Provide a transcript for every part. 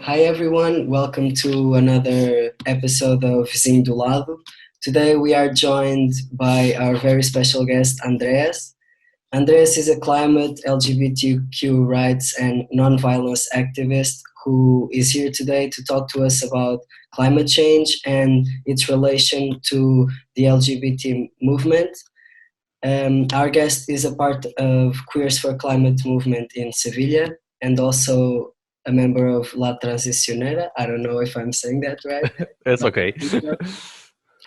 Hi everyone, welcome to another episode of Vizinhx do lado. Today we are joined by our very special guest Andreas. Andreas is a climate, LGBTQ rights and non-violence activist who is here today to talk to us about climate change and its relation to the LGBT movement. Our guest is a part of Queers for Climate movement in Sevilla and also a member of La Transicionera. I don't know if I'm saying that right. It's okay.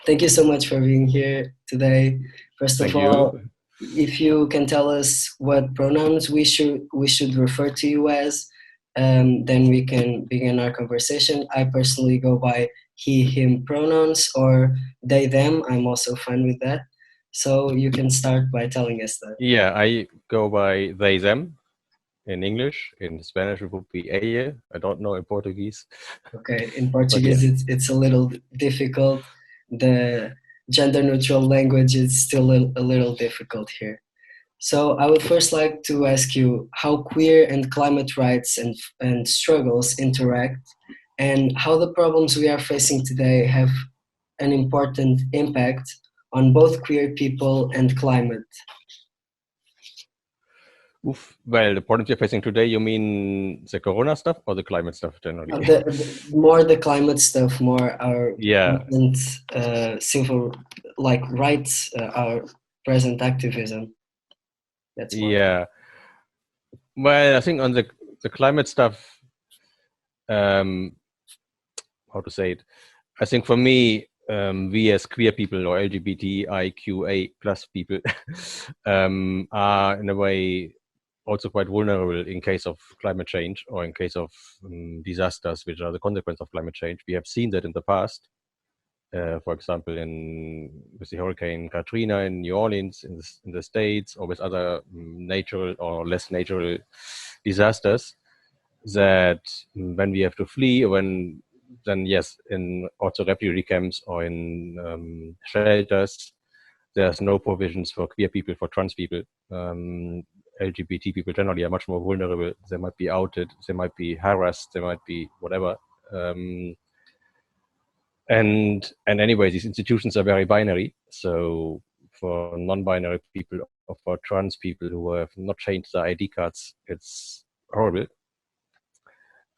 Thank you so much for being here today. First of Thank all, you. if you can tell us what pronouns we should refer to you as, then we can begin our conversation. I personally go by he, him pronouns or they, them. I'm also fine with that. So you can start by telling us that. Yeah, I go by they, them in English. In Spanish, it would be ella. I don't know in Portuguese. Okay, in But yeah, Portuguese it's a little difficult. The gender neutral language is still a little difficult here. So I would first like to ask you how queer and climate rights and struggles interact and how the problems we are facing today have an important impact on both queer people and climate. well, the problems you're facing today, you mean the corona stuff or the climate stuff generally? More the climate stuff, more our Yeah, present civil like rights, our present activism. That's more. yeah. Well, I think on the climate stuff, um, how to say it? I think for me, we as queer people or LGBTIQA plus people are in a way also quite vulnerable in case of climate change or in case of disasters, which are the consequence of climate change. We have seen that in the past. For example, with the Hurricane Katrina in New Orleans, in the States, or with other natural or less natural disasters, that when we have to flee, then yes, in also refugee camps or in shelters, there's no provisions for queer people, for trans people. LGBT people generally are much more vulnerable. They might be outed, they might be harassed, they might be whatever. And anyway, these institutions are very binary. So for non-binary people or for trans people who have not changed their ID cards, it's horrible.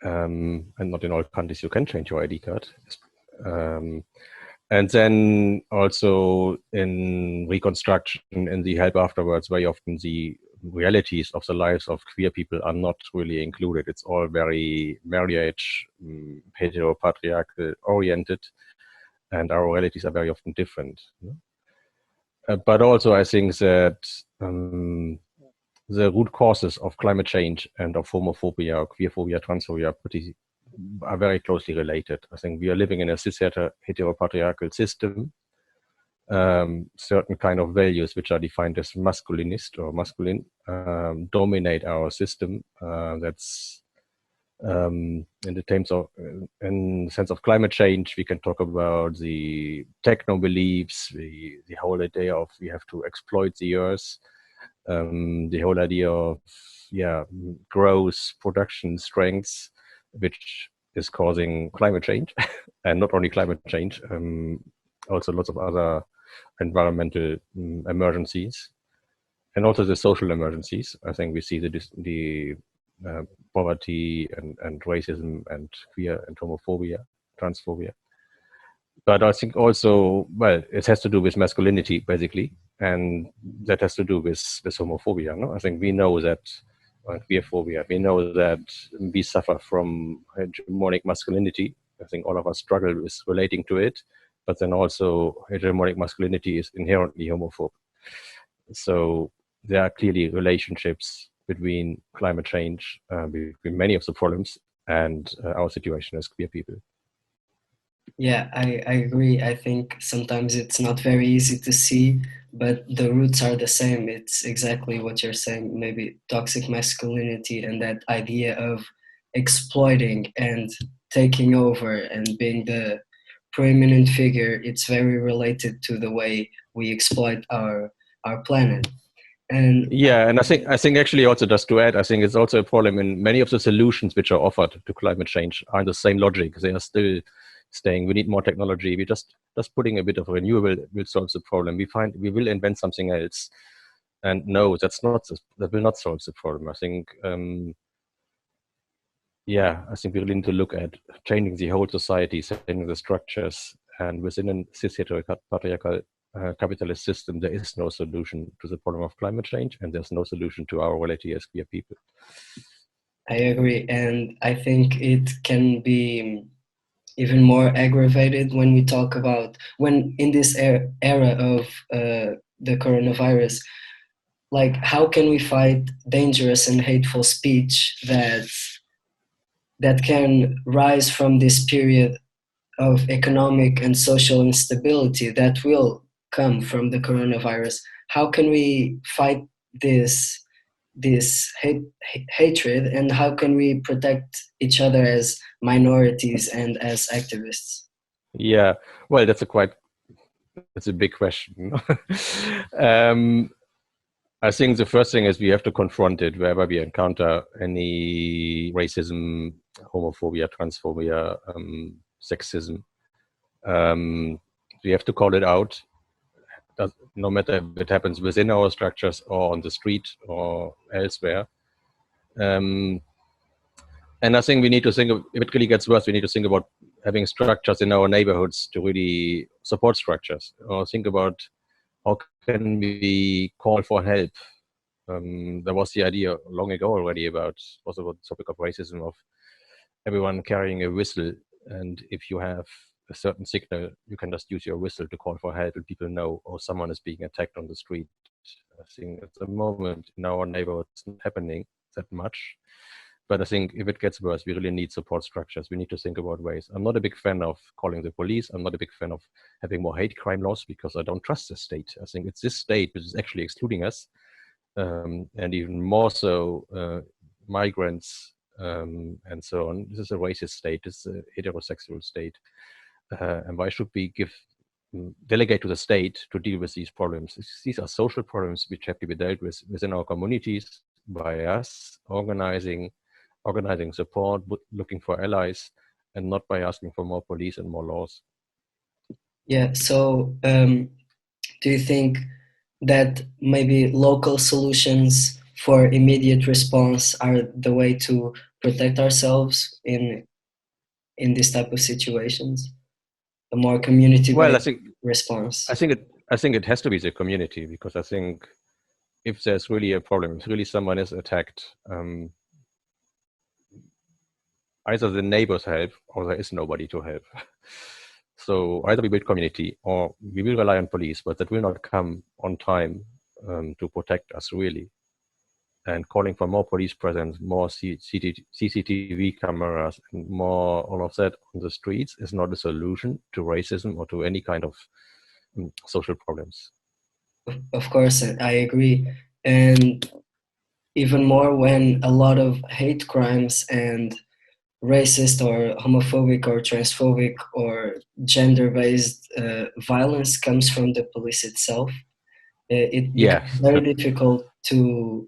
And not in all countries you can change your ID card. Um, and then also in reconstruction, in the help afterwards, very often the realities of the lives of queer people are not really included. It's all very marriage, heteropatriarchal oriented, and our realities are very often different. But also, I think that the root causes of climate change and of homophobia, queerphobia, transphobia are very closely related. I think we are living in a cis heteropatriarchal system. Certain kind of values which are defined as masculinist or masculine dominate our system. That's in the sense of climate change, we can talk about the techno beliefs, the whole idea of we have to exploit the earth, the whole idea of growth, production, strengths, which is causing climate change, and not only climate change, also lots of other environmental emergencies, and also the social emergencies. I think we see the poverty and racism and queer and homophobia, transphobia. But I think also, well, it has to do with masculinity, basically, and that has to do with homophobia. No? I think we know that, queerphobia, we know that we suffer from hegemonic masculinity. I think all of us struggle with relating to it, but then also hegemonic masculinity is inherently homophobic. So there are clearly relationships between climate change, between many of the problems, and our situation as queer people. Yeah, I agree. I think sometimes it's not very easy to see, but the roots are the same. It's exactly what you're saying, maybe toxic masculinity and that idea of exploiting and taking over and being the preeminent figure. It's very related to the way we exploit our planet. And Yeah, and I think actually also just to add, I think it's also a problem in many of the solutions which are offered to climate change are in the same logic. They are still saying we need more technology. We just putting a bit of renewable will solve the problem. We will invent something else, and no, that will not solve the problem. I think I think we really need to look at changing the whole society, changing the structures, and within a cis-hetero patriarchal capitalist system, there is no solution to the problem of climate change, and there's no solution to our reality as queer people. I agree, and I think it can be even more aggravated when we talk about when in this era of the coronavirus, like how can we fight dangerous and hateful speech that can rise from this period of economic and social instability that will come from the coronavirus? How can we fight this hatred, and how can we protect each other as minorities and as activists? Yeah, well, that's a big question. I think the first thing is we have to confront it wherever we encounter any racism, homophobia, transphobia, sexism. We have to call it out, no matter if it happens within our structures or on the street or elsewhere. And I think we need to think of, if it really gets worse, we need to think about having structures in our neighborhoods to really support structures, or think about how can we call for help. There was the idea long ago already about the topic of racism, of everyone carrying a whistle, and if you have a certain signal, you can just use your whistle to call for help, and people know, oh, someone is being attacked on the street. I think at the moment in our neighborhood it's not happening that much, but I think if it gets worse, we really need support structures. We need to think about ways. I'm not a big fan of calling the police. I'm not a big fan of having more hate crime laws, because I don't trust the state. I think it's this state which is actually excluding us, and even more so migrants and so on. This is a racist state. This is a heterosexual state. And why should we delegate to the state to deal with these problems? These are social problems which have to be dealt with within our communities by us organizing support, looking for allies, and not by asking for more police and more laws. Yeah, so do you think that maybe local solutions for immediate response are the way to protect ourselves in this type of situations? A more community-based response. I think it has to be the community, because I think if there's really a problem, if really someone is attacked, either the neighbors help or there is nobody to help. So either we build community or we will rely on police, but that will not come on time to protect us really. And calling for more police presence, more CCTV cameras, and more all of that on the streets is not a solution to racism or to any kind of social problems. Of course, I agree. And even more when a lot of hate crimes and racist or homophobic or transphobic or gender-based violence comes from the police itself. It becomes very difficult to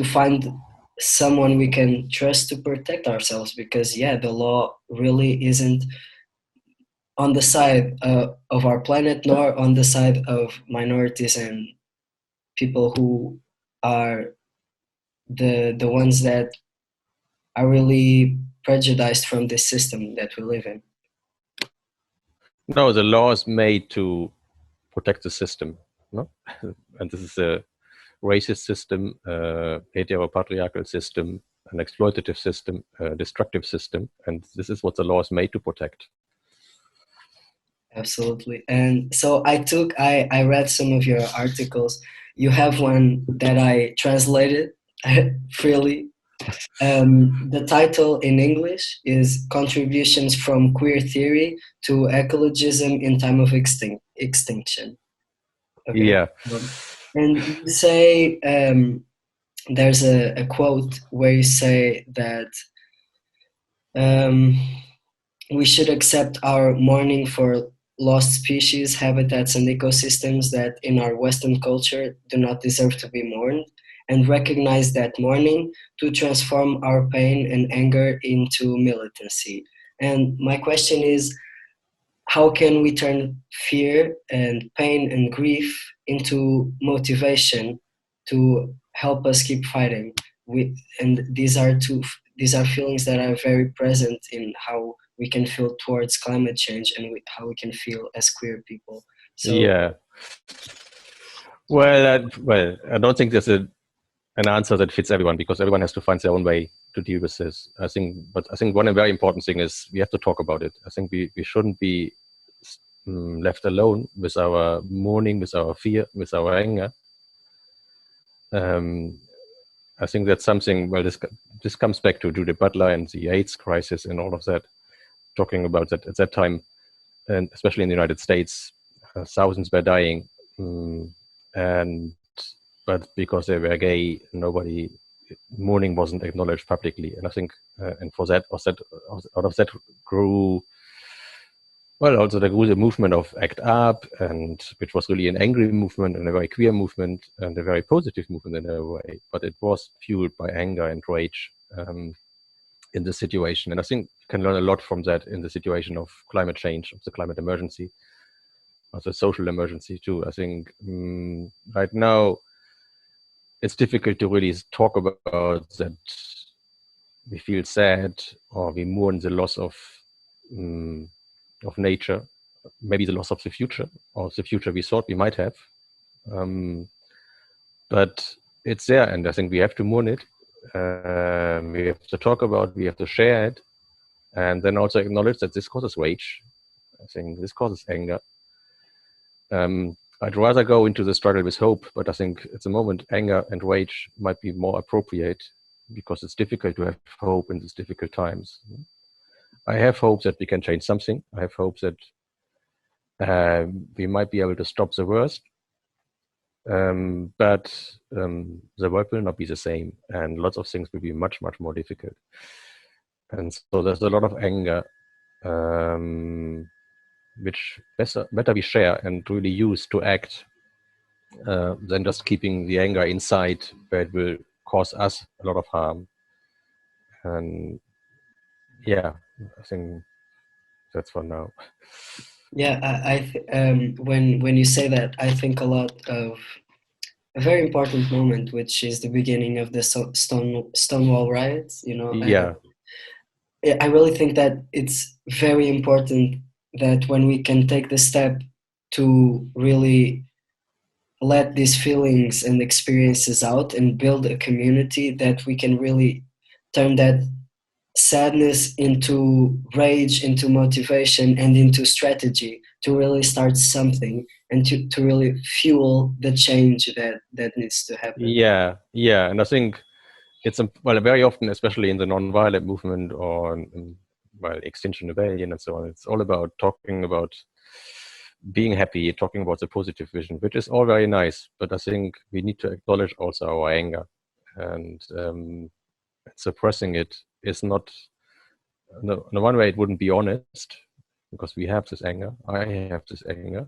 find someone we can trust to protect ourselves, because the law really isn't on the side of our planet, nor on the side of minorities and people who are the ones that are really prejudiced from this system that we live in. No, the law is made to protect the system, no? And this is a racist system, heteropatriarchal system, an exploitative system, a destructive system, and this is what the law is made to protect. Absolutely. And so I read some of your articles. You have one that I translated freely. The title in English is Contributions from Queer Theory to Ecologism in Time of Extinction. Okay. Yeah. And you say, there's a quote where you say that we should accept our mourning for lost species, habitats, and ecosystems that in our Western culture do not deserve to be mourned, and recognize that mourning to transform our pain and anger into militancy. And my question is, how can we turn fear and pain and grief into motivation to help us keep fighting? And these are feelings that are very present in how we can feel towards climate change and how we can feel as queer people. So Yeah. Well, I don't think there's an answer that fits everyone, because everyone has to find their own way to deal with this. I think one very important thing is we have to talk about it. I think we shouldn't be left alone with our mourning, with our fear, with our anger. I think that's something. Well, this comes back to Judith Butler and the AIDS crisis and all of that. Talking about that at that time, and especially in the United States, thousands were dying, but because they were gay, mourning wasn't acknowledged publicly. And I think, and out of that grew. Well, also there grew the movement of ACT UP, and which was really an angry movement and a very queer movement and a very positive movement in a way. But it was fueled by anger and rage in the situation. And I think you can learn a lot from that in the situation of climate change, of the climate emergency, of the social emergency too. I think right now it's difficult to really talk about that we feel sad or we mourn the loss of nature, maybe the loss of the future, or the future we thought we might have. But it's there, and I think we have to mourn it. We have to talk about, we have to share it, and then also acknowledge that this causes rage. I think this causes anger. I'd rather go into the struggle with hope, but I think at the moment anger and rage might be more appropriate, because it's difficult to have hope in these difficult times. I have hope that we can change something. I have hope that we might be able to stop the worst, but the world will not be the same, and lots of things will be much, much more difficult. And so there's a lot of anger, which better we share and really use to act than just keeping the anger inside, where it will cause us a lot of harm. And yeah, I think that's for now. yeah, when you say that, I think a lot of a very important moment, which is the beginning of the Stonewall riots. Yeah. I really think that it's very important that when we can take the step to really let these feelings and experiences out and build a community, that we can really turn that sadness into rage, into motivation, and into strategy to really start something and to really fuel the change that needs to happen. Yeah, and I think it's very often, especially in the non-violent movement or Extinction Rebellion and so on, it's all about talking about being happy, talking about the positive vision, which is all very nice. But I think we need to acknowledge also our anger, and suppressing it is not. No, in one way, it wouldn't be honest, because we have this anger. I have this anger,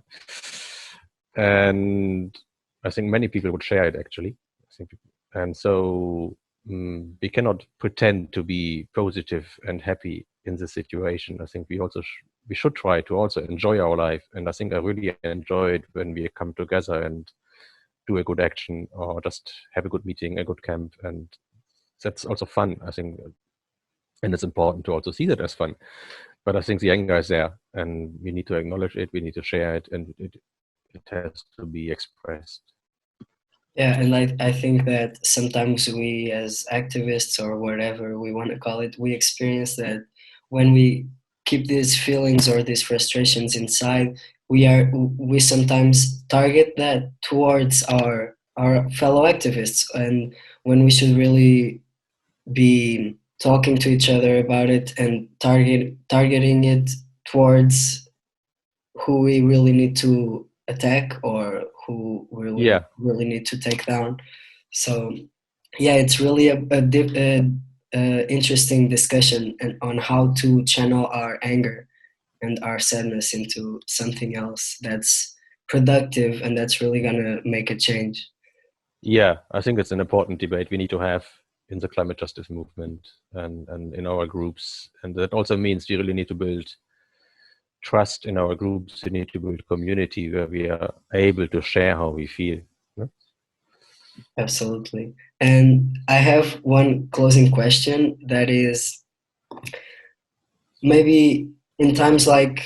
and I think many people would share it actually. And so we cannot pretend to be positive and happy in this situation. I think we should try to also enjoy our life. And I think I really enjoy it when we come together and do a good action, or just have a good meeting, a good camp. And that's also fun, I think. And it's important to also see that as fun. But I think the anger is there, and we need to acknowledge it, we need to share it, and it has to be expressed. Yeah, and I think that sometimes we as activists, or whatever we want to call it, we experience that when we keep these feelings or these frustrations inside, we sometimes target that towards our fellow activists, and when we should really be talking to each other about it and targeting it towards who we really need to attack or who we really need to take down. So yeah, it's really a interesting discussion on how to channel our anger and our sadness into something else that's productive and that's really gonna make a change. Yeah, I think it's an important debate we need to have in the climate justice movement and in our groups. And that also means we really need to build trust in our groups. We need to build community where we are able to share how we feel. No? Absolutely. And I have one closing question that is, maybe in times like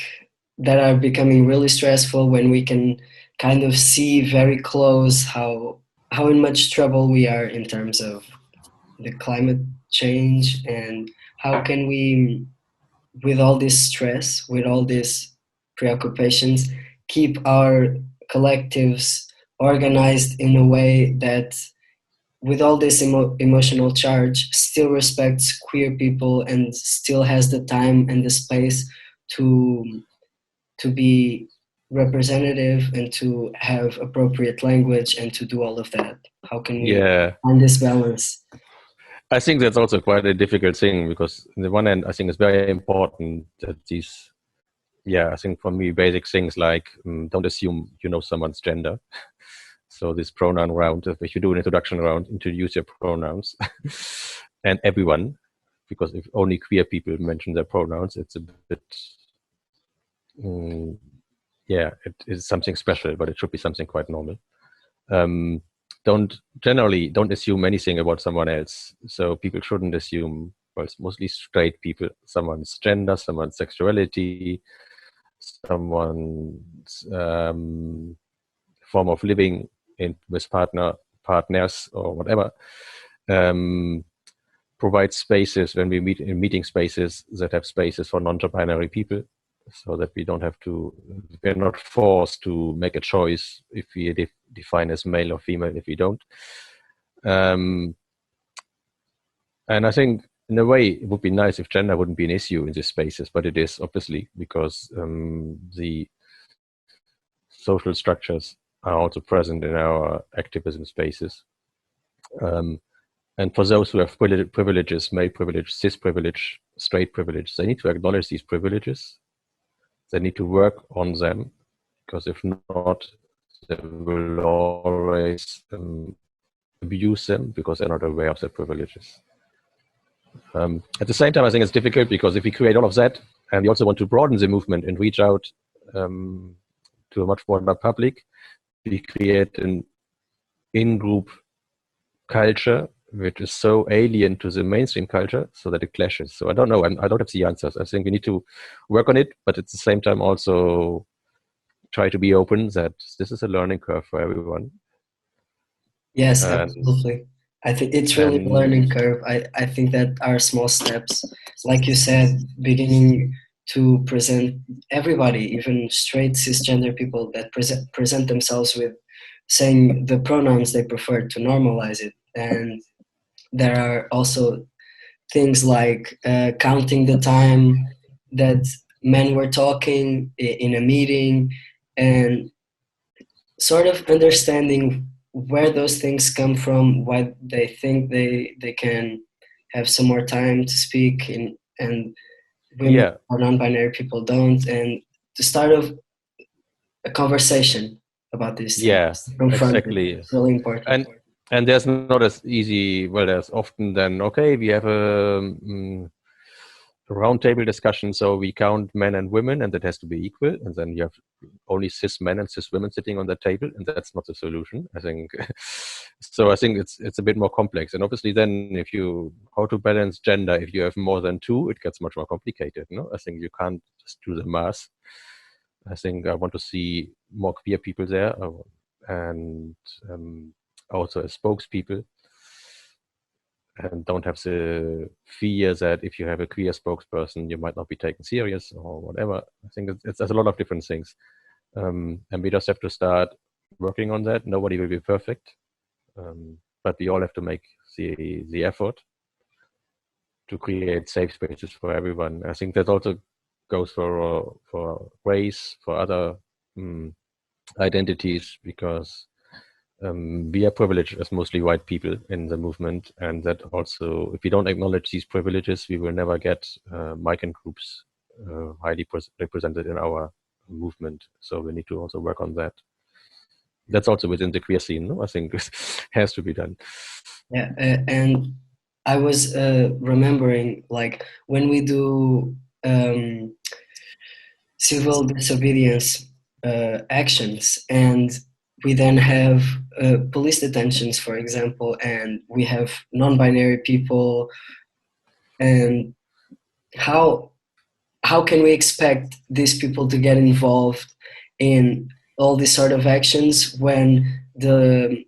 that are becoming really stressful, when we can kind of see very close how in much trouble we are in terms of the climate change, and how can we, with all this stress, with all these preoccupations, keep our collectives organized in a way that, with all this emotional charge, still respects queer people and still has the time and the space to be representative and to have appropriate language and to do all of that? How can we find this balance? I think that's also quite a difficult thing, because on the one hand, I think it's very important that these, I think for me, basic things like don't assume you know someone's gender. So this pronoun round, if you do an introduction round, introduce your pronouns and everyone, because if only queer people mention their pronouns, it's a bit, it is something special, but it should be something quite normal. Don't assume anything about someone else. So people shouldn't assume, well, it's mostly straight people, someone's gender, someone's sexuality, someone's form of living with partners or whatever. Provide spaces when we meet in meeting spaces that have spaces for non-binary people, so that we're not forced to make a choice if we define as male or female if we don't. And I think in a way it would be nice if gender wouldn't be an issue in these spaces, but it is, obviously, because the social structures are also present in our activism spaces. And for those who have privileges, male privilege, cis privilege, straight privilege, they need to acknowledge these privileges. They need to work on them, because if not, they will always abuse them because they're not aware of their privileges. At the same time, I think it's difficult, because if we create all of that and we also want to broaden the movement and reach out to a much broader public, we create an in-group culture which is so alien to the mainstream culture, so that it clashes. So I don't know. I don't have the answers. I think we need to work on it, but at the same time also try to be open that this is a learning curve for everyone. Yes, absolutely. I think it's really a learning curve. I think that our small steps, like you said, beginning to present everybody, even straight cisgender people, that present themselves with saying the pronouns they prefer, to normalize it. And there are also things like counting the time that men were talking in a meeting, and sort of understanding where those things come from, why they think they can have some more time to speak, and women or non-binary people don't, and to start a conversation about these things. Yeah, exactly. It's really important. And there's not as easy, well, there's often then, okay, we have a roundtable discussion, so we count men and women, and that has to be equal, and then you have only cis men and cis women sitting on the table, and that's not the solution, I think. So I think it's a bit more complex, and obviously then how to balance gender, if you have more than two, it gets much more complicated. No, I think you can't just do the math. I think I want to see more queer people there, and also as spokespeople, and don't have the fear that if you have a queer spokesperson, you might not be taken serious or whatever. I think there's a lot of different things. And we just have to start working on that. Nobody will be perfect, but we all have to make the effort to create safe spaces for everyone. I think that also goes for race, for other identities, because we are privileged as mostly white people in the movement, and that also, if we don't acknowledge these privileges, we will never get migrant groups highly represented in our movement. So we need to also work on that. That's also within the queer scene, no? I think this has to be done. Yeah, and I was remembering, like, when we do civil disobedience actions, and we then have police detentions, for example, and we have non-binary people, and how can we expect these people to get involved in all these sort of actions when the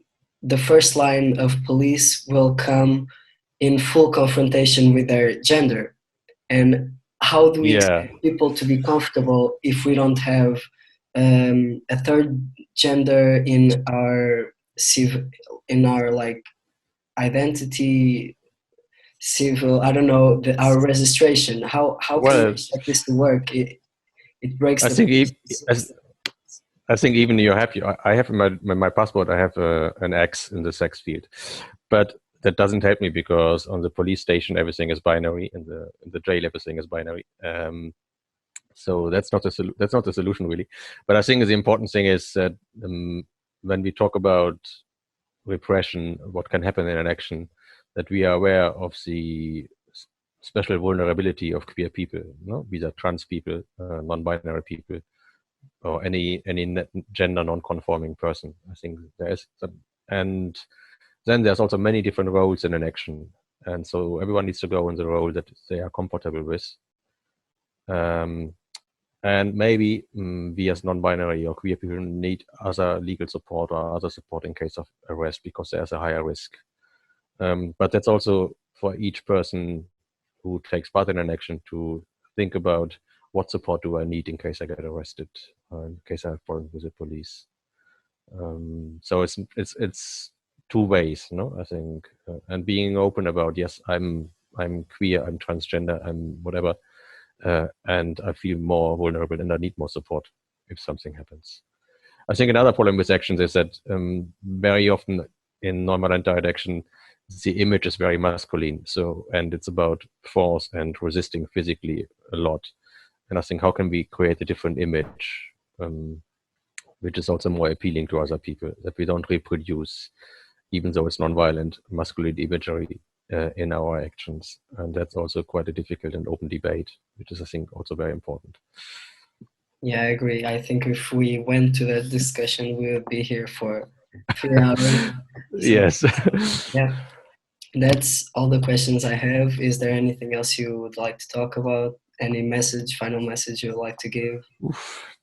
first line of police will come in full confrontation with their gender? And how do we expect people to be comfortable if we don't have a third gender in our like identity, civil, I don't know, our registration? How can we expect this to work? It breaks I think even you have, I have in my passport, I have an X in the sex field, but that doesn't help me because on the police station everything is binary, in the jail everything is binary. So that's not the solution really. But I think the important thing is that when we talk about repression, what can happen in an action, that we are aware of the special vulnerability of queer people. No, these are trans people, non-binary people, or any gender non-conforming person. I think there is and then there's also many different roles in an action, and so everyone needs to go in the role that they are comfortable with. And maybe we as non-binary or queer people need other legal support or other support in case of arrest because there's a higher risk. But that's also for each person who takes part in an action to think about what support do I need in case I get arrested, in case I have problems with the police. So it's two ways, no? I think, and being open about, yes, I'm queer, I'm transgender, I'm whatever, and I feel more vulnerable and I need more support if something happens. I think another problem with actions is that very often in normal direct action, the image is very masculine. So, and it's about force and resisting physically a lot. And I think how can we create a different image, which is also more appealing to other people, that we don't reproduce, even though it's non-violent, masculine imagery in our actions. And that's also quite a difficult and open debate, which is, I think, also very important. Yeah, I agree. I think if we went to that discussion, we would be here for 3 hours. So, yes. Yeah, that's all the questions I have. Is there anything else you would like to talk about? Any final message you would like to give?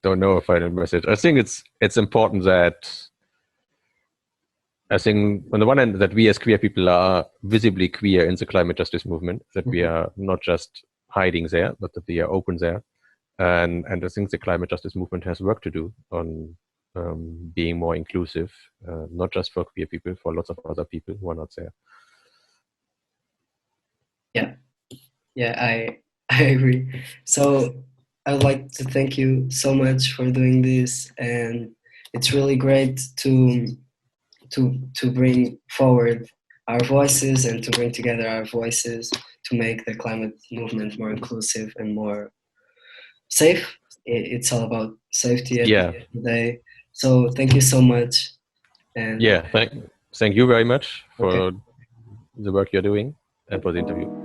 Don't know a final message. I think it's important that, I think on the one hand that we as queer people are visibly queer in the climate justice movement, that we are not just hiding there, but that we are open there. And I think the climate justice movement has work to do on being more inclusive, not just for queer people, for lots of other people who are not there. Yeah, I agree. So I'd like to thank you so much for doing this, and it's really great to bring forward our voices and to bring together our voices to make the climate movement more inclusive and more safe. It's all about safety at the end of the day. So thank you so much. And thank you very much for the work you're doing and for the interview.